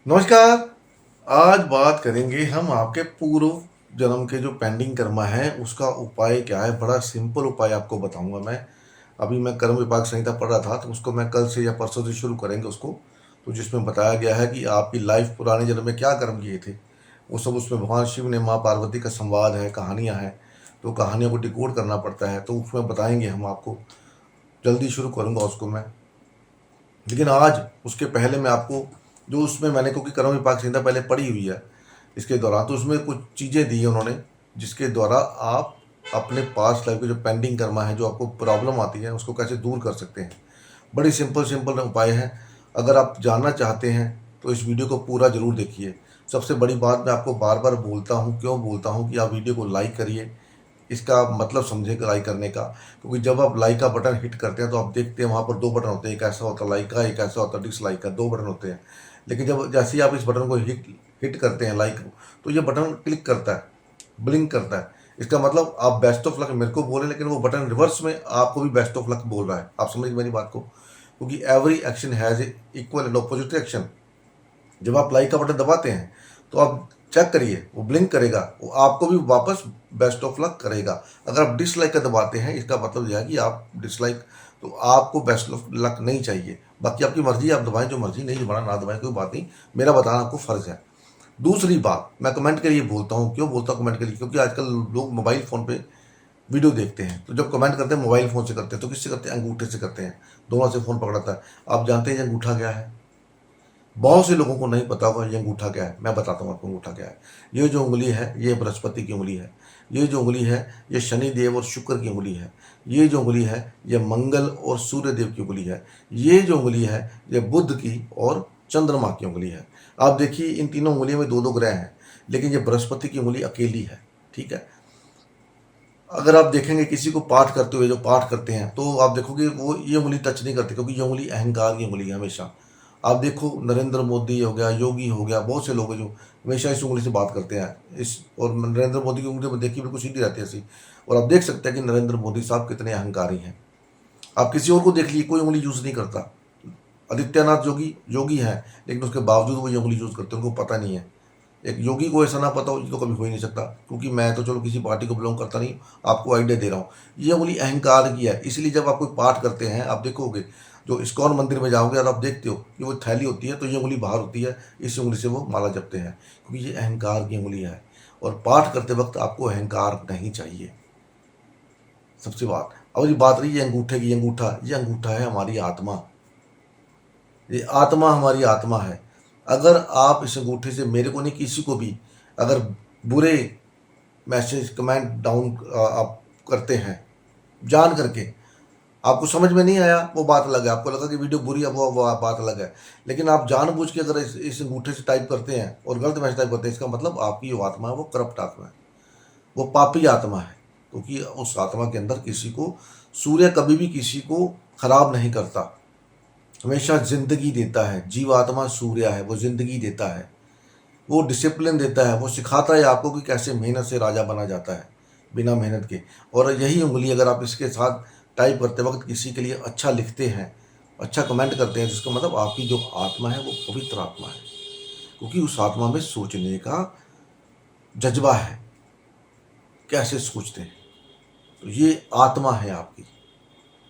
नमस्कार। आज बात करेंगे हम आपके पूर्व जन्म के जो पेंडिंग कर्मा है उसका उपाय क्या है। बड़ा सिंपल उपाय आपको बताऊंगा मैं। अभी मैं कर्म विभाग संहिता पढ़ रहा था तो उसको मैं कल से या परसों से शुरू करेंगे उसको। तो जिसमें बताया गया है कि आपकी लाइफ पुराने जन्म में क्या कर्म किए थे वो सब उसमें भगवान शिव ने माँ पार्वती का संवाद है, कहानियाँ हैं। तो कहानियों को डिकोड करना पड़ता है तो उसमें बताएंगे हम आपको। जल्दी शुरू करूँगा उसको मैं। लेकिन आज उसके पहले मैं आपको जो उसमें मैंने, क्योंकि कर्म विपाक संहिता पहले पढ़ी हुई है इसके दौरान, तो उसमें कुछ चीज़ें दी है उन्होंने जिसके द्वारा आप अपने पास्ट लाइफ के जो पेंडिंग कर्मा है, जो आपको प्रॉब्लम आती है, उसको कैसे दूर कर सकते हैं। बड़ी सिंपल सिंपल उपाय है। अगर आप जानना चाहते हैं तो इस वीडियो को पूरा जरूर देखिए। सबसे बड़ी बात मैं आपको बार बार बोलता हूँ, क्यों बोलता हूँ, कि आप वीडियो को लाइक करिए। इसका मतलब समझे लाइक करने का, क्योंकि जब आप लाइक का बटन हिट करते हैं तो आप देखते हैं वहाँ पर दो बटन होते हैं। एक ऐसा होता है लाइक का, एक ऐसा होता है डिसलाइक का, दो बटन होते हैं। लेकिन जब जैसे ही आप इस बटन को हिट हिट करते हैं लाइक को, तो ये बटन क्लिक करता है, ब्लिंक करता है। इसका मतलब आप बेस्ट ऑफ लक मेरे को बोले, लेकिन वो बटन रिवर्स में आपको भी बेस्ट ऑफ लक बोल रहा है। आप समझ मेरी बात को, क्योंकि every action has a equal and opposite action. जब आप लाइक का बटन दबाते हैं तो आप चेक करिए, वो ब्लिंक करेगा, वो आपको भी वापस बेस्ट ऑफ लक करेगा। अगर आप डिसलाइक का दबाते हैं इसका मतलब यह है कि आप डिसलाइक, तो आपको बेस्ट ऑफ लक नहीं चाहिए। बाकी आपकी मर्जी, आप दबाएं जो मर्जी, नहीं दबाना ना दबाएं कोई बात नहीं, मेरा बताना आपको फ़र्ज है। दूसरी बात, मैं कमेंट के लिए बोलता हूँ। क्यों बोलता हूँ कमेंट के लिए? क्योंकि आजकल लोग मोबाइल फ़ोन पे वीडियो देखते हैं, तो जब कमेंट करते हैं मोबाइल फ़ोन से करते हैं, तो किससे करते हैं? अंगूठे से करते हैं। दोनों से फ़ोन पकड़ाता है। आप जानते हैं ये अंगूठा क्या है? बहुत से लोगों को नहीं पता होगा ये अंगूठा क्या है। मैं बताता हूँ आपको अंगूठा क्या है। ये जो उंगली है ये बृहस्पति की उंगली है। ये जो उंगली है ये शनि देव और शुक्र की उंगली है। ये जो उंगली है ये मंगल और सूर्य देव की उंगली है। ये जो उंगली है ये बुध की और चंद्रमा की उंगली है। आप देखिए इन तीनों उंगलियों में दो दो ग्रह हैं, लेकिन ये बृहस्पति की उंगली अकेली है। ठीक है। अगर आप देखेंगे किसी को पाठ करते हुए, जो पाठ करते हैं, तो आप देखोगे वो ये उंगली टच नहीं करते, क्योंकि ये उंगली अहंकार की उंगली है हमेशा। आप देखो नरेंद्र मोदी हो गया, योगी हो गया, बहुत से लोग हैं जो हमेशा इस उंगली से बात करते हैं। इस और नरेंद्र मोदी की उंगली में देखिए बिल्कुल सीधी रहती है ऐसी। और आप देख सकते हैं कि नरेंद्र मोदी साहब कितने अहंकारी हैं। आप किसी और को देख लीजिए, कोई उंगली यूज़ नहीं करता। आदित्यनाथ योगी योगी हैं, लेकिन उसके बावजूद वो ये उंगली यूज़ करते हैं, उनको पता नहीं है। एक योगी को ऐसा ना पता हो ये तो कभी हो ही नहीं सकता, क्योंकि मैं तो चलो किसी पार्टी को बिलोंग करता नहीं, आपको आइडिया दे रहा हूँ। ये उंगली अहंकार की है। इसलिए जब आप कोई पाठ करते हैं, आप देखोगे जो इस्कॉन मंदिर में जाओगे और आप देखते हो कि वो थैली होती है तो ये उंगली बाहर होती है, इस उंगली से वो माला जपते हैं, क्योंकि ये अहंकार की उंगली है। और पाठ करते वक्त आपको अहंकार नहीं चाहिए, सबसे बात। और ये बात रही है अंगूठे की, अंगूठा, ये अंगूठा है हमारी आत्मा। ये आत्मा हमारी आत्मा है। अगर आप इस अंगूठे से मेरे को नहीं, किसी को भी अगर बुरे मैसेज कमेंट डाउन आप करते हैं जान करके, आपको समझ में नहीं आया वो बात अलग है, आपको लगा कि वीडियो बुरी है वो बात अलग है। लेकिन आप जानबूझ के अगर इस अंगूठे से टाइप करते हैं और गलत मैसेज टाइप करते हैं, इसका मतलब आपकी जो आत्मा है वो करप्ट आत्मा है, वो पापी आत्मा है। क्योंकि उस आत्मा के अंदर किसी को, सूर्य कभी भी किसी को खराब नहीं करता, हमेशा जिंदगी देता है। जीवात्मा सूर्य है, वो जिंदगी देता है, वो डिसिप्लिन देता है, वो सिखाता है आपको कि कैसे मेहनत से राजा बना जाता है बिना मेहनत के। और यही उंगली अगर आप इसके साथ टाइप करते वक्त किसी के लिए अच्छा लिखते हैं, अच्छा कमेंट करते हैं, जिसका मतलब आपकी जो आत्मा है वो पवित्र आत्मा है, क्योंकि उस आत्मा में सोचने का जज्बा है, कैसे सोचते हैं। तो ये आत्मा है आपकी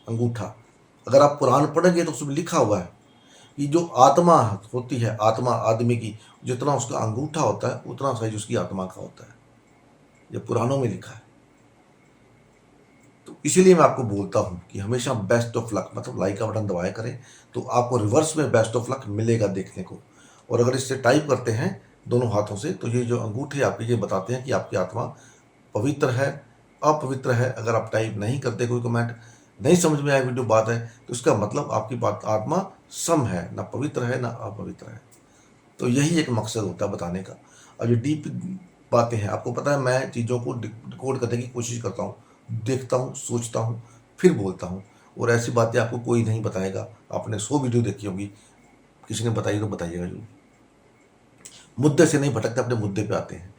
अंगूठा। अगर आप पुराण पढ़ेंगे तो उसमें लिखा हुआ है कि जो आत्मा होती है, आत्मा आदमी की, जितना उसका अंगूठा होता है उतना साइज उसकी आत्मा का होता है। ये पुराणों में लिखा है। तो इसीलिए मैं आपको बोलता हूँ कि हमेशा बेस्ट ऑफ लक, मतलब लाइक का बटन दबाया करें तो आपको रिवर्स में बेस्ट ऑफ लक मिलेगा देखने को। और अगर इससे टाइप करते हैं दोनों हाथों से, तो ये जो अंगूठे आपके ये बताते हैं कि आपकी आत्मा पवित्र है, अपवित्र है। अगर आप टाइप नहीं करते, कोई कमेंट नहीं समझ में आए, वीडियो बात है, तो इसका मतलब आपकी बात आत्मा सम है, ना पवित्र है ना अपवित्र है। तो यही एक मकसद होता है बताने का। अब ये डीप बातें हैं, आपको पता है मैं चीज़ों को डिकोड करने की कोशिश करता हूँ, देखता हूँ, सोचता हूँ, फिर बोलता हूँ। और ऐसी बातें आपको कोई नहीं बताएगा। आपने 100 वीडियो देखी होगी, किसी ने बताई तो बताइएगा जरूर। मुद्दे से नहीं भटकते, अपने मुद्दे पे आते हैं।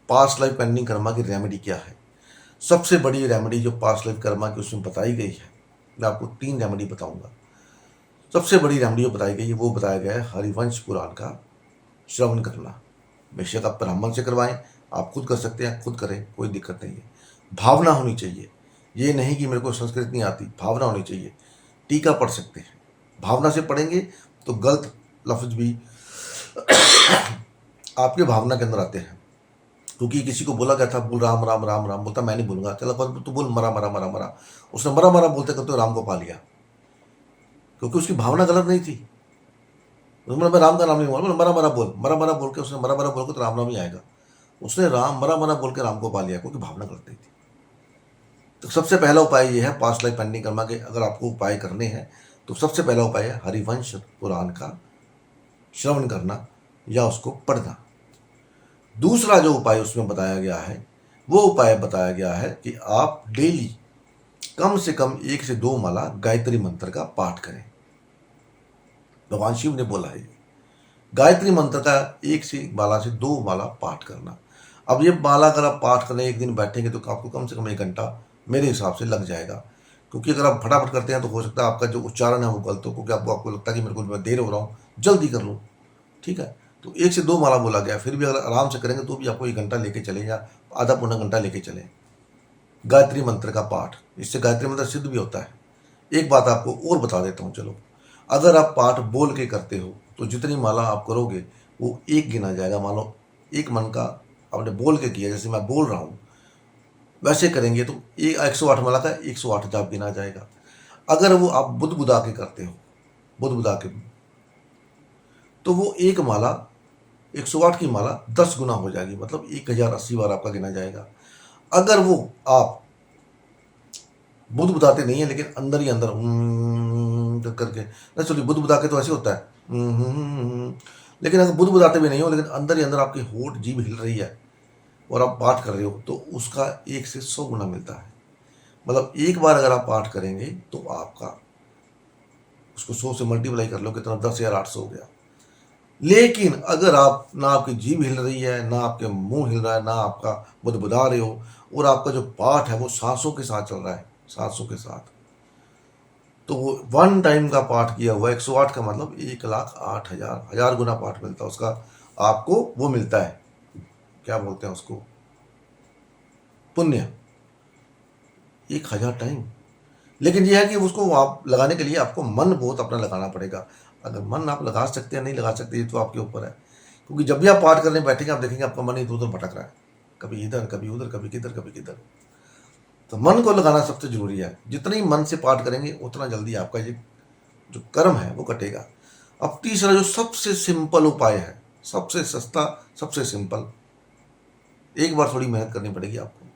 पास्ट लाइफ पेंडिंग कर्मा की रेमेडी क्या है? सबसे बड़ी रेमेडी जो पास्ट लाइफ कर्मा की उसमें बताई गई है, मैं आपको 3 रेमेडी बताऊंगा। सबसे बड़ी रेमेडी जो बताई गई है वो बताया गया है हरिवंश पुराण का श्रवण करना। बेशक आप ब्राह्मण से करवाएं, आप खुद कर सकते हैं, खुद करें, कोई दिक्कत नहीं है। भावना होनी चाहिए, ये नहीं कि मेरे को संस्कृत नहीं आती, भावना होनी चाहिए। टीका पढ़ सकते हैं, भावना से पढ़ेंगे तो गलत लफ्ज भी आपके भावना के अंदर आते हैं। क्योंकि किसी को बोला गया था बोल राम राम राम राम, बोलता मैं नहीं बोलूंगा, चलो तू बोल मरा मरा मरा मरा। उसने मरा मरा बोलते करते राम को पा लिया, क्योंकि उसकी भावना गलत नहीं थी। उसने मैं राम का नाम नहीं बोला, मरा मरा बोल, मरा मरा बोल के उसने मरा मरा बोल के तो राम नाम ही आएगा। उसने राम मरा मरा बोल के राम को पा लिया, क्योंकि भावना गलत नहीं थी। तो सबसे पहला उपाय ये है पास्ट लाइफ पेंडिंग कर्मा के अगर आपको उपाय करने हैं तो सबसे पहला उपाय है हरिवंश पुराण का श्रवण करना या उसको पढ़ना। दूसरा जो उपाय उसमें बताया गया है वो उपाय बताया गया है कि आप डेली कम से कम 1 से 2 माला गायत्री मंत्र का पाठ करें। भगवान शिव ने बोला है गायत्री मंत्र का 1 से माला से 2 माला पाठ करना। अब ये माला अगर आप पाठ करने एक दिन बैठेंगे तो आपको कम से कम 1 घंटा मेरे हिसाब से लग जाएगा, क्योंकि अगर आप फटाफट करते हैं तो हो सकता है आपका जो उच्चारण है वो गलत हो, क्योंकि आपको लगता है कि मेरे को मैं देर हो रहा हूँ जल्दी कर लूँ। ठीक है, तो 1 से 2 माला बोला गया, फिर भी अगर आराम से करेंगे तो भी आपको 1 घंटा लेके चले या आधा पौना घंटा लेके चले गायत्री मंत्र का पाठ। इससे गायत्री मंत्र सिद्ध भी होता है। एक बात आपको और बता देता हूँ, चलो अगर आप पाठ बोल के करते हो तो जितनी माला आप करोगे वो 1 गिना जाएगा। मान लो 1 मन का आपने बोल के किया, जैसे मैं बोल रहा हूँ वैसे करेंगे तो 108 माला का 108 जाप गिना जाएगा। अगर वो आप बुध बुधा के करते हो, बुध बुधा के, तो वो 1 माला 108 की माला 10 गुना हो जाएगी, मतलब 1080 बार आपका गिना जाएगा। अगर वो आप बुध बुधाते नहीं है लेकिन अंदर ही अंदर करके, नहीं सॉरी बुध बुधा के तो ऐसे होता है, लेकिन अगर बुध बुधाते भी नहीं हो लेकिन अंदर ही अंदर आपकी होठ जीभ हिल रही है और आप पाठ कर रहे हो तो उसका 1 से 100 गुना मिलता है। मतलब एक बार अगर आप पाठ करेंगे तो आपका उसको 100 से मल्टीप्लाई कर लो कितना, 10,800 हो गया। लेकिन अगर आप ना आपकी जीभ हिल रही है, ना आपके मुंह हिल रहा है, ना आपका बुदबुदा रहे हो और आपका जो पाठ है वो सांसों के साथ चल रहा है, सांसों के साथ, तो वो 1 टाइम का पाठ किया हुआ 108 का मतलब 1,08,000 हजार गुना पाठ मिलता है उसका, आपको वो मिलता है, क्या बोलते हैं उसको, पुण्य 1,000 टाइम। लेकिन यह है कि उसको आप लगाने के लिए आपको मन बहुत अपना लगाना पड़ेगा। अगर मन आप लगा सकते हैं नहीं लगा सकते ये तो आपके ऊपर है, क्योंकि जब भी आप पाठ करने बैठेंगे आप देखेंगे आपका मन इधर उधर भटक रहा है, कभी इधर कभी उधर कभी किधर कभी किधर। तो मन को लगाना सबसे जरूरी है। जितनी मन से पाठ करेंगे उतना जल्दी आपका ये जो कर्म है वो कटेगा। अब तीसरा जो सबसे सिंपल उपाय है, सबसे सस्ता सबसे सिंपल, एक बार थोड़ी मेहनत करनी पड़ेगी आपको।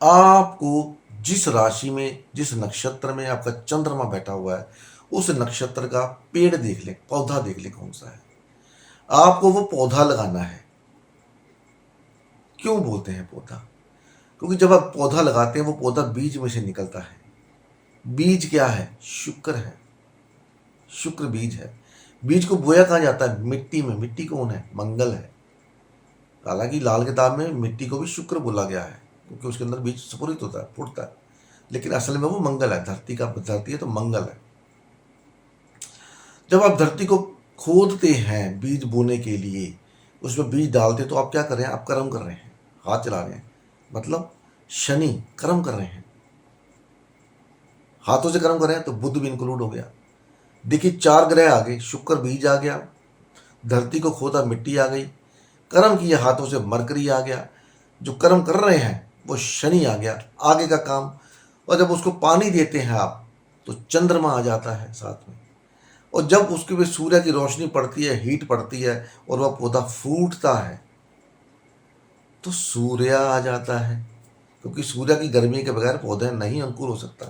आपको जिस राशि में जिस नक्षत्र में आपका चंद्रमा बैठा हुआ है उस नक्षत्र का पेड़ देख ले, पौधा देख ले कौन सा है, आपको वो पौधा लगाना है। क्यों बोलते हैं पौधा? क्योंकि जब आप पौधा लगाते हैं वो पौधा बीज में से निकलता है। बीज क्या है? शुक्र है, शुक्र बीज है। बीज को बोया कहाँ जाता है? मिट्टी में। मिट्टी कौन है? मंगल है। हालांकि लाल किताब में मिट्टी को भी शुक्र बोला गया है क्योंकि उसके अंदर बीज स्फुरित होता है, फूटता है, लेकिन असल में वो मंगल है। धरती का धरती है तो मंगल है। जब आप धरती को खोदते हैं बीज बोने के लिए, उसमें बीज डालते तो आप क्या कर रहे हैं? आप कर्म कर रहे हैं, हाथ चला रहे हैं, मतलब शनि कर्म कर रहे हैं, हाथों से कर्म कर रहे हैं, तो बुध भी इंक्लूड हो गया। देखिए 4 ग्रह आ गए, शुक्र बीज आ गया, धरती को खोदा मिट्टी आ गई, कर्म किया हाथों से मरकरी आ गया, जो कर्म कर रहे हैं वो शनि आ गया, आगे का काम। और जब उसको पानी देते हैं आप तो चंद्रमा आ जाता है साथ में, और जब उसके पे सूर्य की रोशनी पड़ती है, हीट पड़ती है और वह पौधा फूटता है तो सूर्य आ जाता है, क्योंकि सूर्य की गर्मी के बगैर पौधे नहीं अंकुर हो सकता।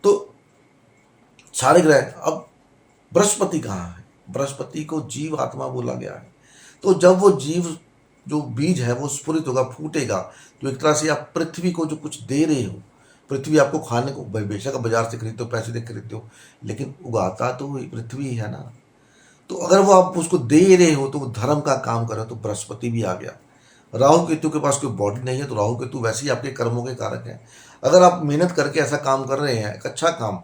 तो सारे ग्रह, अब बृहस्पति कहाँ है? बृहस्पति को जीव आत्मा बोला गया है। तो जब वो जीव जो बीज है वो स्फुरित होगा, फूटेगा, तो एक तरह से आप पृथ्वी को जो कुछ दे रहे हो, पृथ्वी आपको खाने को बेशक बाजार से खरीदते हो, पैसे दे खरीदते हो, लेकिन उगाता तो पृथ्वी है ना। तो अगर वो आप उसको दे रहे हो तो वो धर्म का काम कर रहे हो, तो बृहस्पति भी आ गया। राहु केतु के पास कोई बॉडी नहीं है तो राहु केतु वैसे ही आपके कर्मों के कारक हैं। अगर आप मेहनत करके ऐसा काम कर रहे हैं, एक अच्छा काम,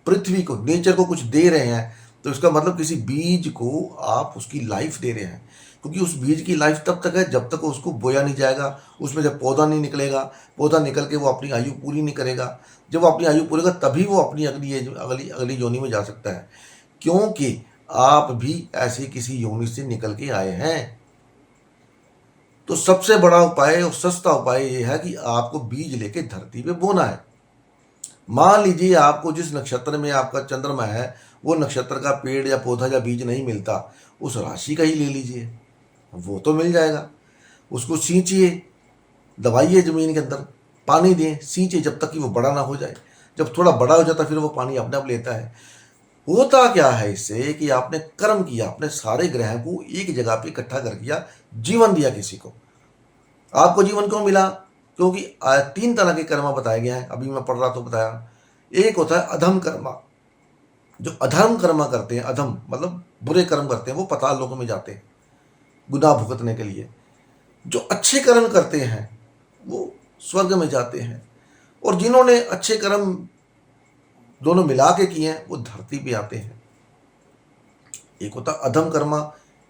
पृथ्वी को, नेचर को कुछ दे रहे हैं, तो इसका मतलब किसी बीज को आप उसकी लाइफ दे रहे हैं, क्योंकि उस बीज की लाइफ तब तक है जब तक उसको बोया नहीं जाएगा, उसमें जब पौधा नहीं निकलेगा, पौधा निकल के वो अपनी आयु पूरी नहीं करेगा, जब वो अपनी आयु पूरी करेगा तभी वो अपनी अगली अगली योनि में जा सकता है, क्योंकि आप भी ऐसी किसी योनि से निकल के आए हैं। तो सबसे बड़ा उपाय और सस्ता उपाय ये है कि आपको बीज लेके धरती पे बोना है। मान लीजिए आपको जिस नक्षत्र में आपका चंद्रमा है वो नक्षत्र का पेड़ या पौधा या बीज नहीं मिलता, उस राशि का ही ले लीजिए, वो तो मिल जाएगा। उसको सींचिए, दबाइए जमीन के अंदर, पानी दें, सींचिए जब तक कि वो बड़ा ना हो जाए। जब थोड़ा बड़ा हो जाता फिर वो पानी अपने आप लेता है। होता क्या है इससे कि आपने कर्म किया, अपने सारे ग्रह को एक जगह पे इकट्ठा कर दिया, जीवन दिया किसी को। आपको जीवन क्यों मिला? क्योंकि 3 तरह के कर्म बताए गए हैं, अभी मैं पढ़ रहा तो बताया। एक होता है अधम कर्मा, जो अधर्म कर्म करते हैं, अधम मतलब बुरे कर्म करते हैं, वो पाताल लोकों में जाते हैं गुनाह भुगतने के लिए। जो अच्छे कर्म करते हैं वो स्वर्ग में जाते हैं, और जिन्होंने अच्छे कर्म दोनों मिला के किए हैं वो धरती पे आते हैं। एक होता है अधम कर्मा,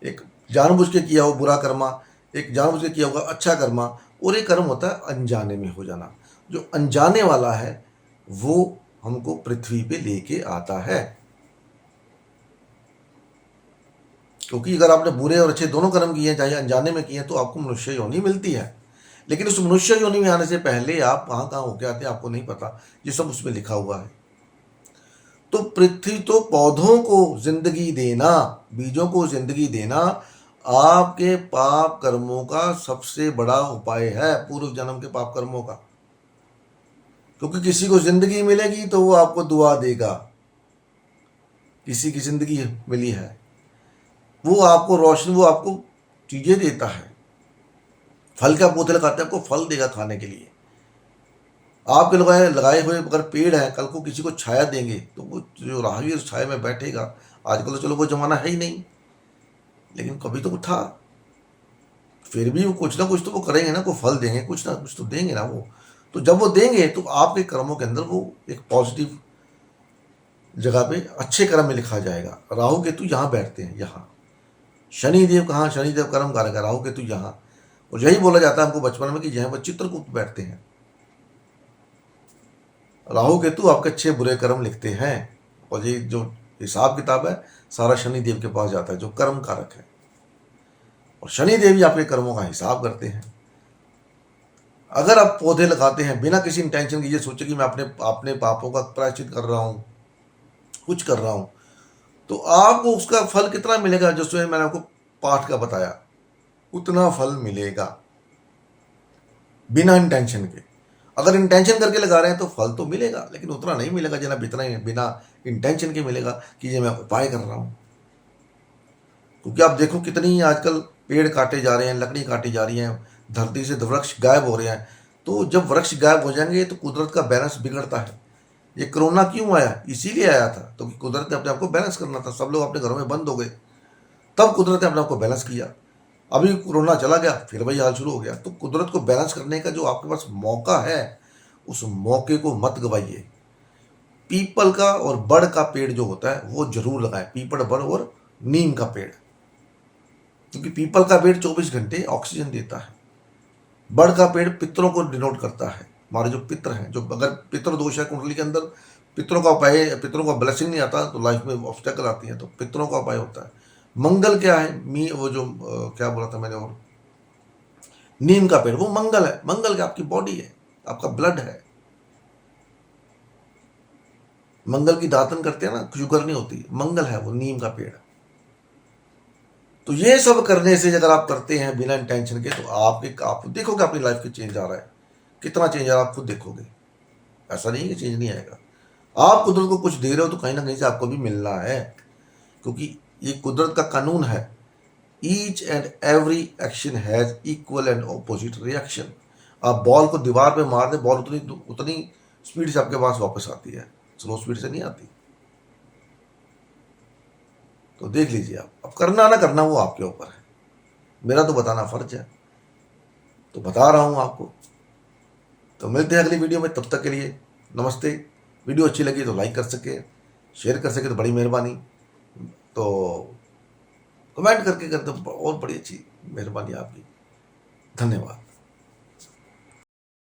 एक जानबूझ के किया हुआ बुरा कर्मा, एक जानबूझ के किया हुआ अच्छा कर्मा, और एक कर्म होता है अनजाने में हो जाना। जो अनजाने वाला है वो हमको पृथ्वी पे लेके आता है, क्योंकि अगर आपने बुरे और अच्छे दोनों कर्म किए हैं, चाहे अनजाने में किए हैं, तो आपको मनुष्य योनि मिलती है। लेकिन उस मनुष्य योनि में आने से पहले आप कहाँ कहाँ होके आते हैं आपको नहीं पता, ये सब उसमें लिखा हुआ है। तो पृथ्वी तो पौधों को जिंदगी देना, बीजों को जिंदगी देना आपके पाप कर्मों का सबसे बड़ा उपाय है, पूर्व जन्म के पाप कर्मों का। क्योंकि किसी को जिंदगी मिलेगी तो वो आपको दुआ देगा, किसी की जिंदगी मिली है, वो आपको रोशनी, वो आपको चीजें देता है। फल का पौधे लगाते हैं, आपको फल देगा खाने के लिए। आपके लगाए हुए अगर पेड़ है, कल को किसी को छाया देंगे तो वो जो राहगीर उस छाया में बैठेगा। आजकल तो चलो वो जमाना है ही नहीं, लेकिन कभी तो था। फिर भी वो कुछ ना कुछ तो वो करेंगे ना, को फल देंगे, कुछ ना कुछ तो देंगे ना वो। तो जब वो देंगे तो आपके कर्मों के अंदर वो एक पॉजिटिव जगह पे अच्छे कर्म में लिखा जाएगा। राहु केतु यहाँ बैठते हैं, यहाँ शनिदेव कहाँ, शनिदेव कर्म कारक है, राहु केतु यहाँ। और यही बोला जाता है हमको बचपन में कि यहाँ पर चित्रकूट बैठते हैं। राहु केतु आपके अच्छे बुरे कर्म लिखते हैं, और ये जो हिसाब किताब है सारा शनिदेव के पास जाता है जो कर्म कारक है, और शनिदेव ही आपके कर्मों का हिसाब करते हैं। अगर आप पौधे लगाते हैं बिना किसी इंटेंशन की, ये सोचे कि मैं अपने पापों का प्रायश्चित कर रहा हूँ, कुछ कर रहा हूँ, तो आपको उसका फल कितना मिलेगा? जो स्वयं मैंने आपको पाठ का बताया उतना फल मिलेगा बिना इंटेंशन के। अगर इंटेंशन करके लगा रहे हैं तो फल तो मिलेगा, लेकिन उतना नहीं मिलेगा जितना बिना इंटेंशन के मिलेगा कि ये मैं उपाय कर रहा हूं। क्योंकि आप देखो कितनी आजकल पेड़ काटे जा रहे हैं, लकड़ी काटी जा रही है, धरती से वृक्ष गायब हो रहे हैं। तो जब वृक्ष गायब हो जाएंगे तो कुदरत का बैलेंस बिगड़ता है। ये कोरोना क्यों आया? इसीलिए आया था, तो कुदरत ने अपने आप को बैलेंस करना था। सब लोग अपने घरों में बंद हो गए, तब कुदरत ने अपने आप को बैलेंस किया। अभी कोरोना चला गया फिर वही हाल शुरू हो गया। तो कुदरत को बैलेंस करने का जो आपके पास मौका है, उस मौके को मत गवाइए। पीपल का और बड़ का पेड़ जो होता है वो जरूर लगाएं, पीपल, बड़ और नीम का पेड़। क्योंकि पीपल का पेड़ 24 घंटे ऑक्सीजन देता है। बड़ का पेड़ पितरों को डिनोट करता है, हमारे जो पितर हैं, जो अगर पितर दोष है कुंडली के अंदर, पितरों का उपाय, पितरों का ब्लेसिंग नहीं आता तो लाइफ में ऑब्स्टेकल आती है, तो पितरों का उपाय होता है। मंगल क्या है? वो जो क्या बोला था मैंने, और नीम का पेड़ वो मंगल है। मंगल क्या? आपकी बॉडी है, आपका ब्लड है। मंगल की दातन करते हैं ना, शुगर नहीं होती, मंगल है वो नीम का पेड़। तो ये सब करने से अगर आप करते हैं बिना इंटेंशन के, तो आप देखोगे अपनी लाइफ में चेंज आ रहा है। कितना चेंज आ रहा है आप खुद देखोगे। ऐसा नहीं है कि चेंज नहीं आएगा। आप कुदरत को कुछ दे रहे हो तो कहीं ना कहीं से आपको भी मिलना है, क्योंकि ये कुदरत का कानून है। Each and every action has equal and opposite reaction. आप बॉल को दीवार पे मार दे, बॉल उतनी स्पीड से आपके पास वापस आती है, स्लो स्पीड से नहीं आती। तो देख लीजिए आप, अब करना ना करना वो आपके ऊपर है। मेरा तो बताना फर्ज है, तो बता रहा हूं आपको। तो मिलते हैं अगली वीडियो में, तब तक के लिए नमस्ते। वीडियो अच्छी लगी तो लाइक कर सके, शेयर कर सके तो बड़ी मेहरबानी। तो कमेंट करके कर दो, और बड़ी अच्छी मेहरबानी आपकी। धन्यवाद।